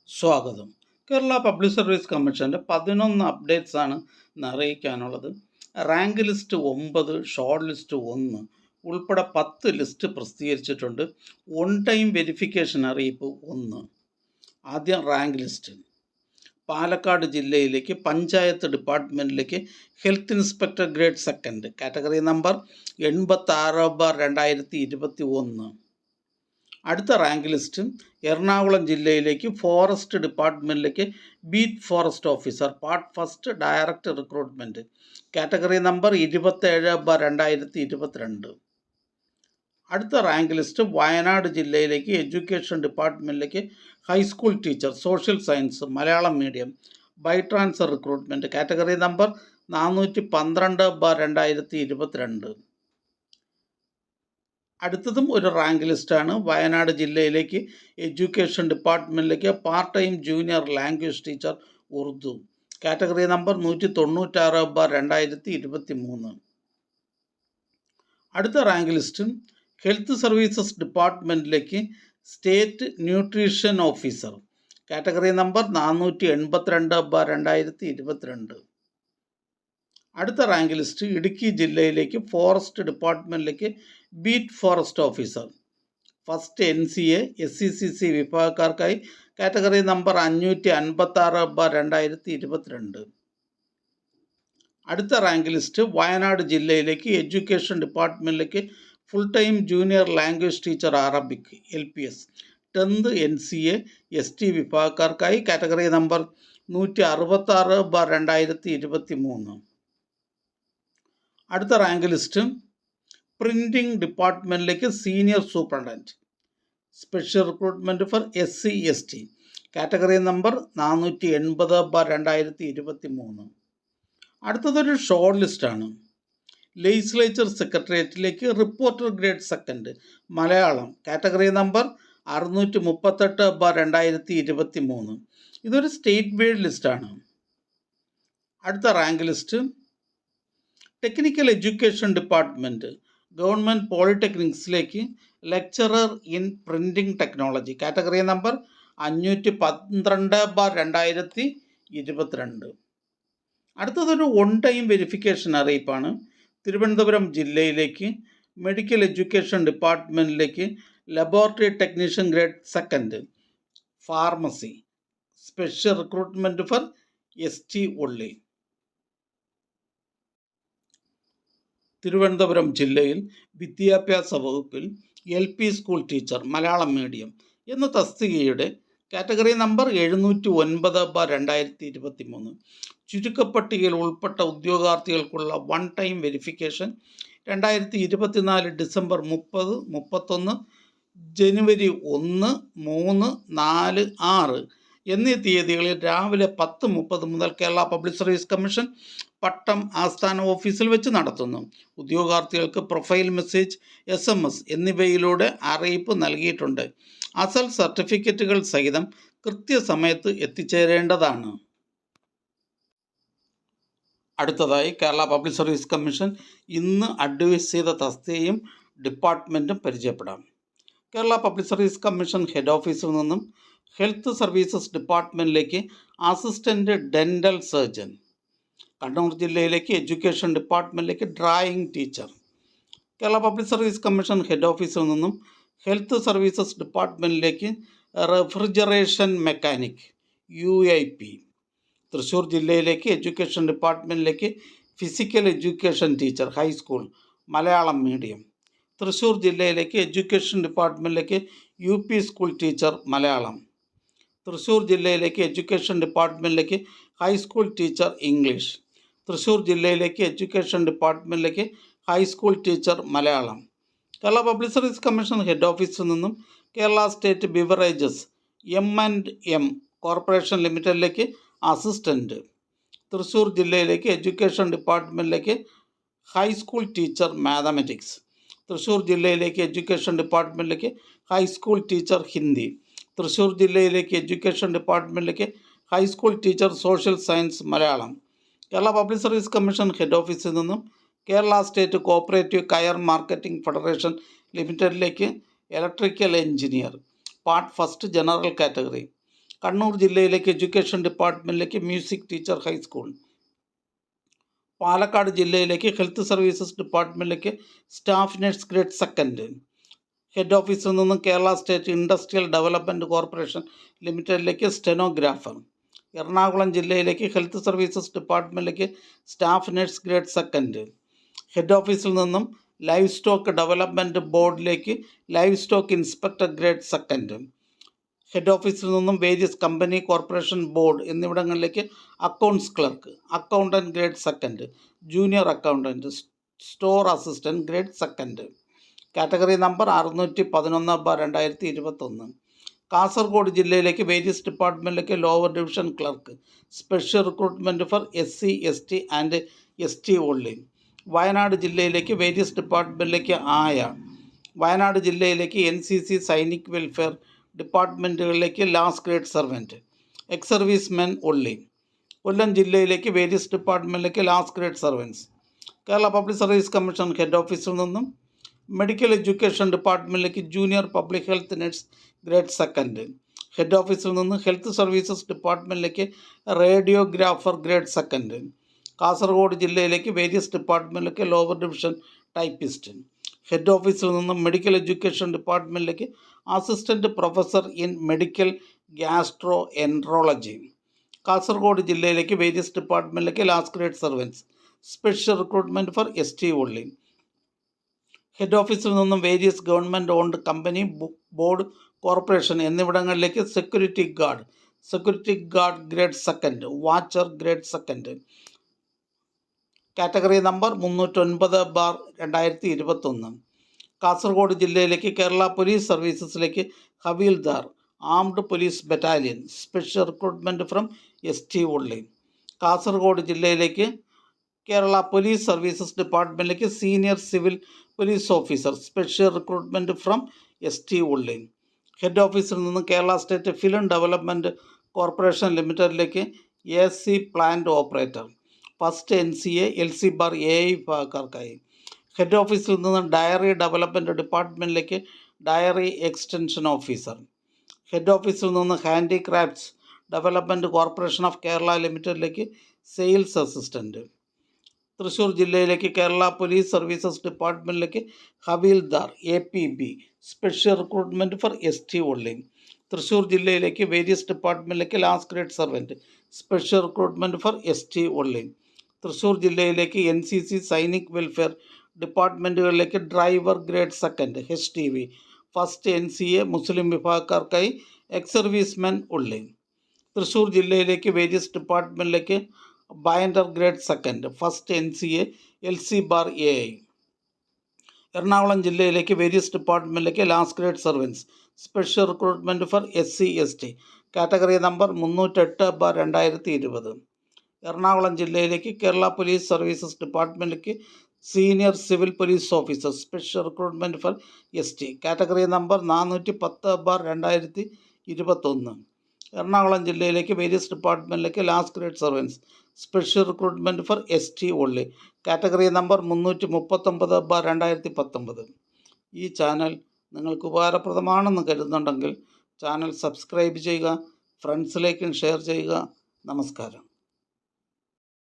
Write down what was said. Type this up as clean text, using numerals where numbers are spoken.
സ്വാഗതം. Kerala public service കമ്മീഷൻ്റെ 11 updates ആണ് ഇന്ന് അറിയിക്കാനുള്ളത്. റാങ്ക് ലിസ്റ്റ് 9, ഷോർട്ട് ലിസ്റ്റ് 1 ഉൾപ്പെടെ 10 ലിസ്റ്റ് പ്രസിദ്ധീകരിച്ചിട്ടുണ്ട്. ഓൺ ടൈം വെരിഫിക്കേഷൻ അറിയിപ്പ് 1. ആദ്യം റാങ്ക് ലിസ്റ്റ്. പാലക്കാട് ജില്ലയിലേക്ക് പഞ്ചായത്ത് ഡിപ്പാർട്ട്മെൻറ്റിലേക്ക് health inspector grade 2 category number 86/2021. അടുത്ത റാങ്ക് ലിസ്റ്റ് എറണാകുളം ജില്ലയിലേക്ക് ഫോറസ്റ്റ് ഡിപ്പാർട്ട്മെൻറ്റിലേക്ക് beat forest officer part first direct recruitment category number 27/2022. അടുത്ത റാങ്ക് ലിസ്റ്റ് വയനാട് ജില്ലയിലേക്ക് എഡ്യൂക്കേഷൻ ഡിപ്പാർട്ട്മെൻറ്റിലേക്ക് high school teacher social science Malayalam medium by transfer recruitment category number 412/2022. അടുത്തതും ഒരു റാങ്ക് ലിസ്റ്റാണ്. വയനാട് ജില്ലയിലേക്ക് എഡ്യൂക്കേഷൻ ഡിപ്പാർട്ട്മെൻറ്റിലേക്ക് part time junior language teacher Urdu category number 196/2023. അടുത്ത rank list health services ഡിപ്പാർട്ട്മെൻറ്റിലേക്ക് state nutrition officer category number 482/2022. അടുത്ത റാങ്ക് ലിസ്റ്റ് ഇടുക്കി ജില്ലയിലേക്ക് ഫോറസ്റ്റ് ഡിപ്പാർട്ട്മെൻറ്റിലേക്ക് beat forest officer first NCA SCCC വിഭാഗക്കാർക്കായി കാറ്റഗറി നമ്പർ 556/2022. അടുത്ത റാങ്ക് ലിസ്റ്റ് വയനാട് ജില്ലയിലേക്ക് എഡ്യൂക്കേഷൻ ഡിപ്പാർട്ട്മെൻറ്റിലേക്ക് full time junior language teacher Arabic LPS 10th NCA ST വിഭാഗക്കാർക്കായി category number 166/2023. അടുത്ത rank list printing ഡിപ്പാർട്ട്മെൻറ്റിലേക്ക് senior superintendent special recruitment for SC ST category number 480/2023. അടുത്തതൊരു short ലിസ്റ്റാണ്. Legislature സെക്രട്ടേറിയറ്റിലേക്ക് reporter grade 2 Malayalam category number 638/2023. ഇതൊരു state wide ലിസ്റ്റാണ്. അടുത്ത rank list technical education department government പോളിടെക്നിക്സിലേക്ക് lecturer in printing technology category number 512/2022. അടുത്തതൊരു on time verification അറിയിപ്പാണ്. തിരുവനന്തപുരം ജില്ലയിലേക്ക് മെഡിക്കൽ എഡ്യൂക്കേഷൻ ഡിപ്പാർട്ട്മെൻറ്റിലേക്ക് laboratory technician grade 2 pharmacy special recruitment for ST only. Thiruvananthapuram ജില്ലയിൽ വിദ്യാഭ്യാസ വകുപ്പിൽ LP school teacher Malayalam medium എന്ന തസ്തികയുടെ കാറ്റഗറി നമ്പർ 709/2023 ചുരുക്കപ്പട്ടികയിൽ ഉൾപ്പെട്ട ഉദ്യോഗാർത്ഥികൾക്കുള്ള വൺ ടൈം വെരിഫിക്കേഷൻ 2024 ഡിസംബർ 30, 31, ജനുവരി 1, 3, 4, 6 എന്നീ തീയതികളിൽ രാവിലെ 10:30 മുതൽ കേരള പബ്ലിക് സർവീസ് കമ്മീഷൻ പട്ടം ആസ്ഥാന ഓഫീസിൽ വെച്ച് നടത്തുന്നു. ഉദ്യോഗാർത്ഥികൾക്ക് പ്രൊഫൈൽ മെസ്സേജ് SMS എന്നിവയിലൂടെ അറിയിപ്പ് നൽകിയിട്ടുണ്ട്. അസൽ സർട്ടിഫിക്കറ്റുകൾ സഹിതം കൃത്യസമയത്ത് എത്തിച്ചേരേണ്ടതാണ്. അടുത്തതായി കേരള പബ്ലിക് സർവീസ് കമ്മീഷൻ ഇന്ന് അഡ്വൈസ് ചെയ്ത തസ്തികയും ഡിപ്പാർട്ട്മെൻറ്റും പരിചയപ്പെടാം. Kerala public service commission head ഓഫീസിൽ നിന്നും ഹെൽത്ത് സർവീസസ് ഡിപ്പാർട്ട്മെൻറ്റിലേക്ക് അസിസ്റ്റൻ്റ് ഡെൻ്റൽ സർജൻ, കണ്ണൂർ ജില്ലയിലേക്ക് എഡ്യൂക്കേഷൻ ഡിപ്പാർട്ട്മെൻറ്റിലേക്ക് drawing teacher. Kerala public service commission head ഓഫീസിൽ നിന്നും ഹെൽത്ത് സർവീസസ് ഡിപ്പാർട്ട്മെൻറ്റിലേക്ക് റെഫ്രിജറേഷൻ മെക്കാനിക് UIP. തൃശ്ശൂർ ജില്ലയിലേക്ക് എഡ്യൂക്കേഷൻ ഡിപ്പാർട്ട്മെൻറ്റിലേക്ക് physical education teacher high school Malayalam medium. Thrissur ജില്ലയിലേക്ക് എഡ്യൂക്കേഷൻ ഡിപ്പാർട്ട്മെൻറ്റിലേക്ക് UP school teacher Malayalam. Thrissur ജില്ലയിലേക്ക് എഡ്യൂക്കേഷൻ ഡിപ്പാർട്ട്മെൻറ്റിലേക്ക് ഹൈസ്കൂൾ ടീച്ചർ ഇംഗ്ലീഷ്. തൃശ്ശൂർ ജില്ലയിലേക്ക് എഡ്യൂക്കേഷൻ ഡിപ്പാർട്ട്മെൻറ്റിലേക്ക് high school teacher Malayalam. Kerala public service commission head ഓഫീസിൽ നിന്നും Kerala state beverages M&M corporation ലിമിറ്റഡിലേക്ക് അസിസ്റ്റൻറ്റ്. തൃശ്ശൂർ ജില്ലയിലേക്ക് എഡ്യൂക്കേഷൻ ഡിപ്പാർട്ട്മെൻറ്റിലേക്ക് ഹൈസ്കൂൾ ടീച്ചർ മാത്തമാറ്റിക്സ്. തൃശ്ശൂർ ജില്ലയിലേക്ക് എഡ്യൂക്കേഷൻ ഡിപ്പാർട്ട്മെൻറ്റിലേക്ക് ഹൈസ്കൂൾ ടീച്ചർ ഹിന്ദി. തൃശ്ശൂർ ജില്ലയിലേക്ക് എഡ്യൂക്കേഷൻ ഡിപ്പാർട്ട്മെൻറ്റിലേക്ക് high school teacher social science Malayalam. Kerala public service commission head ഓഫീസിൽ നിന്നും Kerala state cooperative coir marketing federation ലിമിറ്റഡിലേക്ക് electrical engineer part first general category. Kannur ജില്ലയിലേക്ക് എഡ്യൂക്കേഷൻ ഡിപ്പാർട്ട്മെൻറ്റിലേക്ക് മ്യൂസിക് ടീച്ചർ ഹൈസ്കൂൾ. പാലക്കാട് ജില്ലയിലേക്ക് ഹെൽത്ത് സർവീസസ് ഡിപ്പാർട്ട്മെൻറ്റിലേക്ക് staff nurse grade second. Head ഓഫീസിൽ നിന്നും Kerala state industrial development corporation ലിമിറ്റഡിലേക്ക് സ്റ്റെനോഗ്രാഫർ. എറണാകുളം ജില്ലയിലേക്ക് ഹെൽത്ത് സർവീസസ് ഡിപ്പാർട്ട്മെൻറ്റിലേക്ക് staff nurse grade second. Head ഓഫീസിൽ നിന്നും ലൈവ് സ്റ്റോക്ക് ഡെവലപ്മെൻറ്റ് ബോർഡിലേക്ക് live stock inspector grade second. Head ഓഫീസിൽ നിന്നും വേരിയസ് കമ്പനി കോർപ്പറേഷൻ ബോർഡ് എന്നിവിടങ്ങളിലേക്ക് accounts clerk, accountant grade second, junior accountant, store assistant grade second. Category number 611/2021. Kasaragod ജില്ലയിലേക്ക് various ഡിപ്പാർട്ട്മെൻറ്റിലേക്ക് lower division clerk, special recruitment for SC, ST and ST only. Wayanad ജില്ലയിലേക്ക് various ഡിപ്പാർട്ട്മെൻറ്റിലേക്ക് ആയ. വയനാട് ജില്ലയിലേക്ക് NCC Sainik welfare ഡിപ്പാർട്ട്മെൻറ്റുകളിലേക്ക് last grade servant, ex service men only. Kollam ജില്ലയിലേക്ക് various ഡിപ്പാർട്ട്മെൻറ്റിലേക്ക് last grade servants. Kerala public service commission head ഓഫീസിൽ നിന്നും മെഡിക്കൽ എഡ്യൂക്കേഷൻ ഡിപ്പാർട്ട്മെൻറ്റിലേക്ക് junior public health nurse grade second. Head ഓഫീസിൽ നിന്ന് ഹെൽത്ത് സർവീസസ് ഡിപ്പാർട്ട്മെൻറ്റിലേക്ക് റേഡിയോഗ്രാഫർ ഗ്രേഡ് സെക്കൻഡ്. കാസർഗോഡ് ജില്ലയിലേക്ക് വേരിയസ് ഡിപ്പാർട്ട്മെൻറ്റിലേക്ക് ലോവർ ഡിവിഷൻ ടൈപ്പിസ്റ്റ്. ഹെഡ് ഓഫീസിൽ നിന്നും മെഡിക്കൽ എഡ്യൂക്കേഷൻ ഡിപ്പാർട്ട്മെൻറ്റിലേക്ക് assistant professor in medical gastroenterology. Kasaragod ജില്ലയിലേക്ക് വേരിയസ് ഡിപ്പാർട്ട്മെൻറ്റിലേക്ക് last grade servants, special recruitment for ST only. Head ഓഫീസിൽ നിന്നും various government owned company, board, corporation എന്നിവിടങ്ങളിലേക്ക് security guard grade second, watcher grade second. Category number 309/2021. Kasaragod ജില്ലയിലേക്ക് Kerala police സർവീസസിലേക്ക് havildar, armed police battalion, special recruitment from ST only. Kasaragod ജില്ലയിലേക്ക് Kerala police services ഡിപ്പാർട്ട്മെൻറ്റിലേക്ക് senior civil police officer, special recruitment from ST only. Head ഓഫീസിൽ നിന്ന് Kerala state film development corporation ലിമിറ്റഡിലേക്ക് AC plant operator, first NCA LC/AI വിഭാഗക്കാർക്കായി. Head ഓഫീസിൽ നിന്ന് dairy development ഡിപ്പാർട്ട്മെൻറ്റിലേക്ക് dairy extension officer. Head ഓഫീസിൽ നിന്ന് handicrafts development corporation of Kerala ലിമിറ്റഡിലേക്ക് സെയിൽസ് അസിസ്റ്റൻറ്റ്. തൃശ്ശൂർ ജില്ലയിലേക്ക് കേരള പോലീസ് സർവീസസ് ഡിപ്പാർട്ട്മെൻറ്റിലേക്ക് havildar APB, special recruitment for ST only. Thrissur ജില്ലയിലേക്ക് വേരിയസ് ഡിപ്പാർട്ട്മെൻറ്റിലേക്ക് last grade servant, special recruitment for ST only. Thrissur ജില്ലയിലേക്ക് NCC സൈനിക് വെൽഫെയർ ഡിപ്പാർട്ട്മെൻറ്റുകളിലേക്ക് driver grade second, HTV, first NCA Muslim വിഭാഗക്കാർക്കായി ex service men only. Thrissur ജില്ലയിലേക്ക് various ഡിപ്പാർട്ട്മെൻറ്റിലേക്ക് binder grade second, first NCA LC/AI. Ernakulam ജില്ലയിലേക്ക് various ഡിപ്പാർട്ട്മെൻറ്റിലേക്ക് last grade servants, special recruitment for SC, ST. Category number 308/2020. Ernakulam ജില്ലയിലേക്ക് Kerala police services ഡിപ്പാർട്ട്മെൻറ്റിലേക്ക് senior civil police officer, special recruitment for ST. Category number 410/2021. Ernakulam ജില്ലയിലേക്ക് various ഡിപ്പാർട്ട്മെൻറ്റിലേക്ക് last grade servants, special recruitment for ST only. Category number 339/2019. ഈ channel നിങ്ങൾക്ക് ഉപകാരപ്രദമാണെന്ന് കരുതുന്നുണ്ടെങ്കിൽ channel subscribe ചെയ്യുക, ഫ്രണ്ട്സിലേക്കും share ചെയ്യുക. നമസ്കാരം.